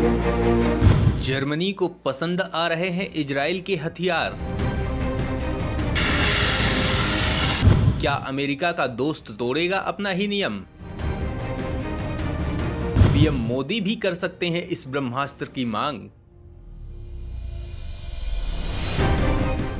Germany को पसंद आ रहे हैं इजराइल के हथियार। क्या अमेरिका का दोस्त तोड़ेगा अपना ही नियम? पीएम मोदी भी कर सकते हैं इस ब्रह्मास्त्र की मांग।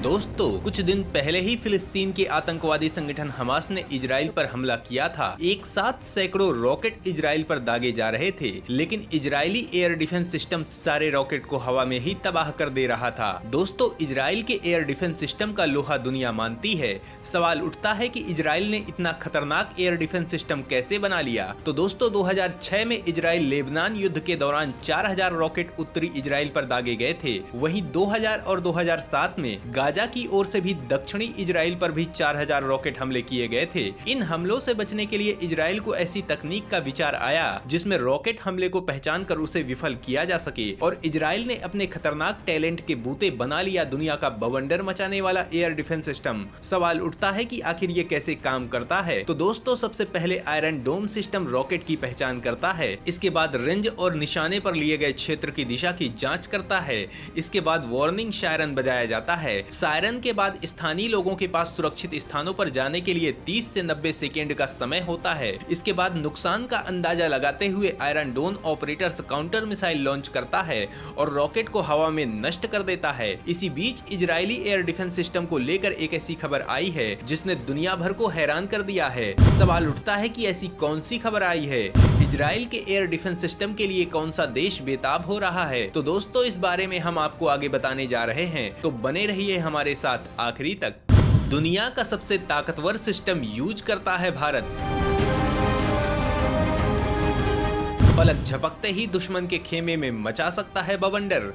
दोस्तों, कुछ दिन पहले ही फिलिस्तीन के आतंकवादी संगठन हमास ने इजराइल पर हमला किया था। एक साथ सैकड़ों रॉकेट इजराइल पर दागे जा रहे थे, लेकिन इजरायली एयर डिफेंस सिस्टम सारे रॉकेट को हवा में ही तबाह कर दे रहा था। दोस्तों, इजराइल के एयर डिफेंस सिस्टम का लोहा दुनिया मानती है। सवाल उठता है कि इजराइल ने इतना खतरनाक एयर डिफेंस सिस्टम कैसे बना लिया? तो दोस्तों, 2006 में इजराइल लेबनान युद्ध के दौरान 4000 रॉकेट उत्तरी इजराइल पर दागे गए थे। वहीं 2000 और 2007 में गाजा की ओर से भी दक्षिणी इजराइल पर भी 4000 रॉकेट हमले किए गए थे। इन हमलों से बचने के लिए इजराइल को ऐसी तकनीक का विचार आया जिसमें रॉकेट हमले को पहचान कर उसे विफल किया जा सके, और इजराइल ने अपने खतरनाक टैलेंट के बूते बना लिया दुनिया का बवंडर मचाने वाला एयर डिफेंस सिस्टम। सवाल उठता है कि आखिर ये कैसे काम करता है? तो दोस्तों, सबसे पहले आयरन डोम सिस्टम रॉकेट की पहचान करता है। इसके बाद रेंज और निशाने पर लिए गए क्षेत्र की दिशा की जाँच करता है। इसके बाद वार्निंग सायरन बजाया जाता है। सायरन के बाद स्थानीय लोगों के पास सुरक्षित स्थानों पर जाने के लिए 30 से 90 सेकेंड का समय होता है। इसके बाद नुकसान का अंदाजा लगाते हुए आयरन डोम ऑपरेटर्स काउंटर मिसाइल लॉन्च करता है और रॉकेट को हवा में नष्ट कर देता है। इसी बीच इजरायली एयर डिफेंस सिस्टम को लेकर एक ऐसी खबर आई है जिसने दुनिया भर को हैरान कर दिया है। सवाल उठता है कि ऐसी कौन सी खबर आई है? इजराइल के एयर डिफेंस सिस्टम के लिए कौन सा देश बेताब हो रहा है? तो दोस्तों, इस बारे में हम आपको आगे बताने जा रहे हैं, तो बने रहिए हमारे साथ आखिरी तक। दुनिया का सबसे ताकतवर सिस्टम यूज करता है भारत। पलक झपकते ही दुश्मन के खेमे में मचा सकता है बवंडर।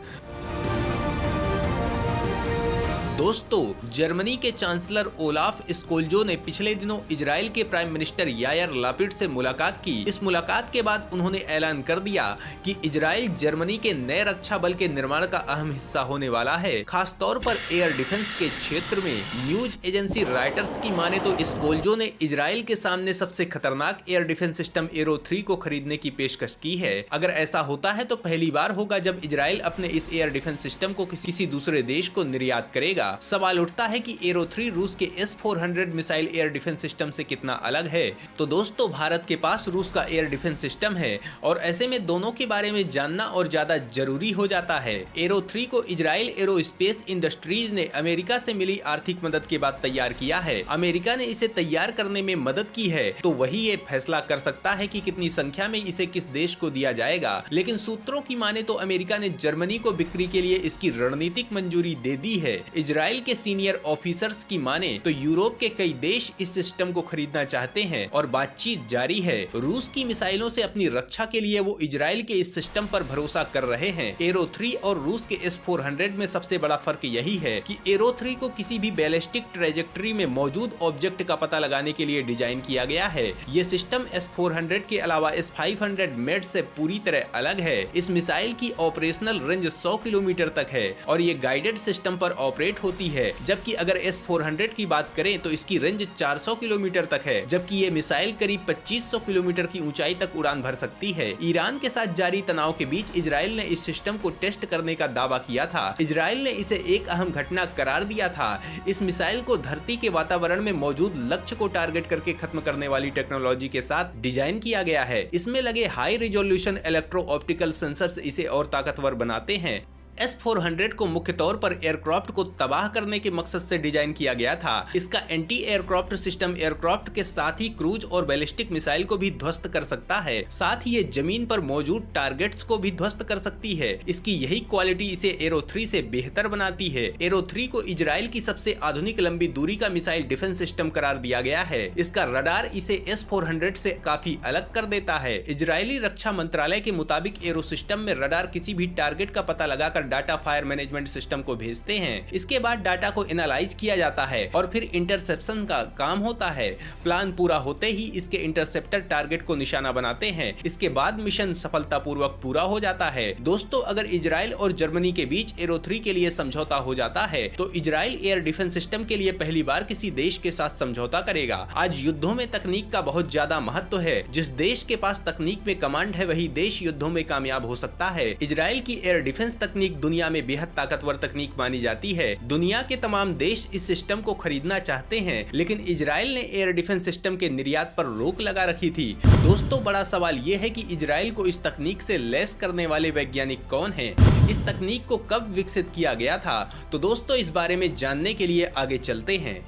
दोस्तों, जर्मनी के चांसलर ओलाफ स्कोल्जो ने पिछले दिनों इजराइल के प्राइम मिनिस्टर यायर लापिड से मुलाकात की। इस मुलाकात के बाद उन्होंने ऐलान कर दिया कि इजराइल जर्मनी के नए रक्षा बल के निर्माण का अहम हिस्सा होने वाला है, खास तौर पर एयर डिफेंस के क्षेत्र में। न्यूज एजेंसी रॉयटर्स की माने तो स्कोल्जो ने इजराइल के सामने सबसे खतरनाक एयर डिफेंस सिस्टम एरो 3 को खरीदने की पेशकश की है। अगर ऐसा होता है तो पहली बार होगा जब इजराइल अपने इस एयर डिफेंस सिस्टम को किसी दूसरे देश को निर्यात करेगा। सवाल उठता है कि एरो 3 रूस के S-400 missile air defence system से कितना अलग है? तो दोस्तों, भारत के पास रूस का एयर डिफेंस सिस्टम है और ऐसे में दोनों के बारे में जानना और ज्यादा जरूरी हो जाता है। एरो 3 को इजराइल एरोस्पेस इंडस्ट्रीज ने अमेरिका से मिली आर्थिक मदद के बाद तैयार किया है। अमेरिका ने इसे तैयार करने में मदद की है, तो वही ये फैसला कर सकता है कि कितनी संख्या में इसे किस देश को दिया जाएगा। लेकिन सूत्रों की माने तो अमेरिका ने जर्मनी को बिक्री के लिए इसकी रणनीतिक मंजूरी दे दी है। इजराइल के सीनियर ऑफिसर्स की माने तो यूरोप के कई देश इस सिस्टम को खरीदना चाहते हैं और बातचीत जारी है। रूस की मिसाइलों से अपनी रक्षा के लिए वो इजराइल के इस सिस्टम पर भरोसा कर रहे हैं। एरो 3 और रूस के S-400 में सबसे बड़ा फर्क यही है कि एरो 3 को किसी भी बैलिस्टिक ट्रेजेक्टरी में मौजूद ऑब्जेक्ट का पता लगाने के लिए डिजाइन किया गया है। ये सिस्टम S-400 के अलावा S-500 मेड से पूरी तरह अलग है। इस मिसाइल की ऑपरेशनल रेंज 100 किलोमीटर तक है और ये गाइडेड सिस्टम पर ऑपरेट होती है, जबकि अगर S-400 की बात करें तो इसकी रेंज 400 किलोमीटर तक है, जबकि ये मिसाइल करीब 2500 किलोमीटर की ऊंचाई तक उड़ान भर सकती है। ईरान के साथ जारी तनाव के बीच इजराइल ने इस सिस्टम को टेस्ट करने का दावा किया था। इजराइल ने इसे एक अहम घटना करार दिया था। इस मिसाइल को धरती के वातावरण में मौजूद लक्ष्य को टारगेट करके खत्म करने वाली टेक्नोलॉजी के साथ डिजाइन किया गया है। इसमें लगे high resolution electro optical sensors इसे और ताकतवर बनाते हैं। S-400 को मुख्य तौर पर एयरक्राफ्ट को तबाह करने के मकसद से डिजाइन किया गया था। इसका एंटी एयरक्राफ्ट सिस्टम एयरक्राफ्ट के साथ ही क्रूज और बैलिस्टिक मिसाइल को भी ध्वस्त कर सकता है। साथ ही ये जमीन पर मौजूद टारगेट्स को भी ध्वस्त कर सकती है। इसकी यही क्वालिटी इसे एरो 3 से बेहतर बनाती है। एरो 3 को इजराइल की सबसे आधुनिक लंबी दूरी का मिसाइल डिफेंस सिस्टम करार दिया गया है। इसका रडार इसे S-400 से काफी अलग कर देता है। इजरायली रक्षा मंत्रालय के मुताबिक एरो सिस्टम में रडार किसी भी टारगेट का पता लगाकर डाटा फायर मैनेजमेंट सिस्टम को भेजते हैं। इसके बाद डाटा को एनालाइज किया जाता है और फिर इंटरसेप्शन का काम होता है। प्लान पूरा होते ही इसके इंटरसेप्टर टारगेट को निशाना बनाते हैं। इसके बाद मिशन सफलतापूर्वक पूरा हो जाता है। दोस्तों, अगर इजराइल और जर्मनी के बीच एरो 3 के लिए समझौता हो जाता है तो इजराइल एयर डिफेंस सिस्टम के लिए पहली बार किसी देश के साथ समझौता करेगा। आज युद्धों में तकनीक का बहुत ज्यादा महत्व है। जिस देश के पास तकनीक में कमांड है वही देश युद्धों में कामयाब हो सकता है। इजराइल की एयर डिफेंस तकनीक दुनिया में बेहद ताकतवर तकनीक मानी जाती है। दुनिया के तमाम देश इस सिस्टम को खरीदना चाहते हैं, लेकिन इजराइल ने एयर डिफेंस सिस्टम के निर्यात पर रोक लगा रखी थी। दोस्तों, बड़ा सवाल ये है कि इजराइल को इस तकनीक से लैस करने वाले वैज्ञानिक कौन हैं? इस तकनीक को कब विकसित किया गया था? तो दोस्तों, इस बारे में जानने के लिए आगे चलते हैं।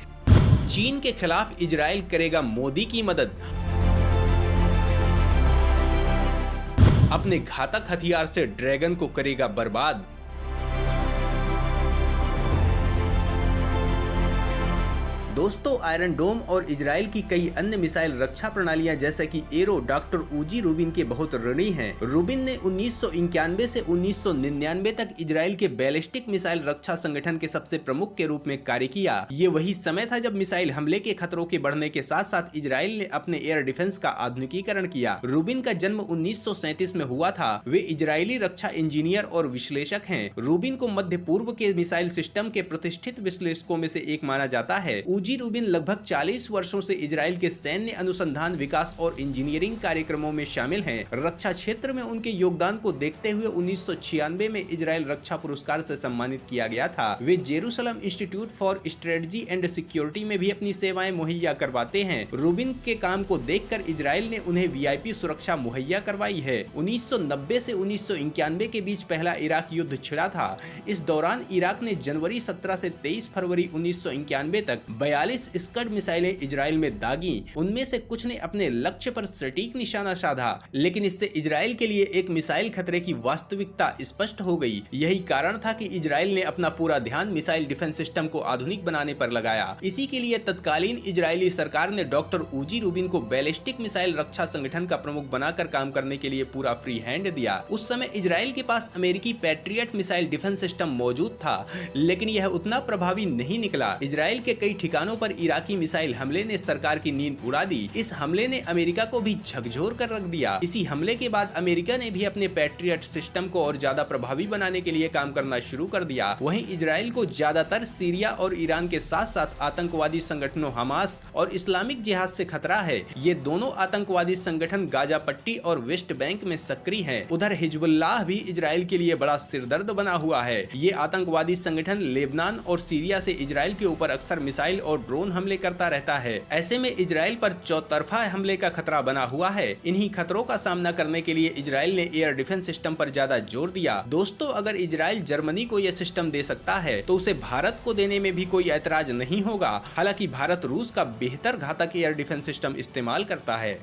चीन के खिलाफ इजराइल करेगा मोदी की मदद। अपने घातक हथियार से ड्रैगन को करेगा बर्बाद। दोस्तों, आयरन डोम और इजराइल की कई अन्य मिसाइल रक्षा प्रणालियां जैसे कि एरो डॉक्टर उजी रूबिन के बहुत ऋणी हैं। रूबिन ने 1991 से 1999 तक इजराइल के बैलिस्टिक मिसाइल रक्षा संगठन के सबसे प्रमुख के रूप में कार्य किया। ये वही समय था जब मिसाइल हमले के खतरों के बढ़ने के साथ साथ इजराइल ने अपने एयर डिफेंस का आधुनिकीकरण किया। रूबिन का जन्म 1937 में हुआ था। वे इजरायली रक्षा इंजीनियर और विश्लेषक हैं। रूबिन को मध्य पूर्व के मिसाइल सिस्टम के प्रतिष्ठित विश्लेषकों में से एक माना जाता है। उजी रूबिन लगभग 40 वर्षों से इजराइल के सैन्य अनुसंधान, विकास और इंजीनियरिंग कार्यक्रमों में शामिल हैं। रक्षा क्षेत्र में उनके योगदान को देखते हुए 1996 में इजराइल रक्षा पुरस्कार से सम्मानित किया गया था। वे Jerusalem institute for strategy and security में भी अपनी सेवाएं मुहैया करवाते हैं। रूबिन के काम को देखकर इजराइल ने उन्हें वीआईपी सुरक्षा मुहैया करवाई है। 1990 से 1991 के बीच पहला इराक युद्ध छिड़ा था। इस दौरान इराक ने जनवरी 17 से 23 फरवरी 1991 तक 42 स्कड मिसाइलें इजराइल में दागी। उनमें से कुछ ने अपने लक्ष्य पर सटीक निशाना साधा, लेकिन इससे इजराइल के लिए एक मिसाइल खतरे की वास्तविकता स्पष्ट हो गई। यही कारण था कि इजराइल ने अपना पूरा ध्यान मिसाइल डिफेंस सिस्टम को आधुनिक बनाने पर लगाया। इसी के लिए तत्कालीन इजरायली सरकार ने डॉक्टर उजी रूबिन को बैलिस्टिक मिसाइल रक्षा संगठन का प्रमुख बनाकर काम करने के लिए पूरा फ्री हैंड दिया। उस समय इजराइल के पास अमेरिकी पैट्रियट मिसाइल डिफेंस सिस्टम मौजूद था, लेकिन यह उतना प्रभावी नहीं निकला। इजराइल के कई ठिकानों पर इराकी मिसाइल हमले ने सरकार की नींद उड़ा दी। इस हमले ने अमेरिका को भी झकझोर कर रख दिया। इसी हमले के बाद अमेरिका ने भी अपने पैट्रियट सिस्टम को और ज्यादा प्रभावी बनाने के लिए काम करना शुरू कर दिया। वहीं इजराइल को ज्यादातर सीरिया और ईरान के साथ साथ आतंकवादी संगठनों हमास और इस्लामिक जिहाद से खतरा है। ये दोनों आतंकवादी संगठन गाजा पट्टी और वेस्ट बैंक में सक्रिय हैं। उधर हिजबुल्लाह भी इजराइल के लिए बड़ा सिरदर्द बना हुआ है। ये आतंकवादी संगठन लेबनान और सीरिया से इजराइल के ऊपर अक्सर मिसाइल और ड्रोन हमले करता रहता है। ऐसे में इजराइल पर चौतरफा हमले का खतरा बना हुआ है। इन्हीं खतरों का सामना करने के लिए इजराइल ने एयर डिफेंस सिस्टम पर ज्यादा जोर दिया। दोस्तों, अगर इजराइल जर्मनी को यह सिस्टम दे सकता है तो उसे भारत को देने में भी कोई ऐतराज नहीं होगा। हालांकि भारत रूस का बेहतर घातक एयर डिफेंस सिस्टम इस्तेमाल करता है।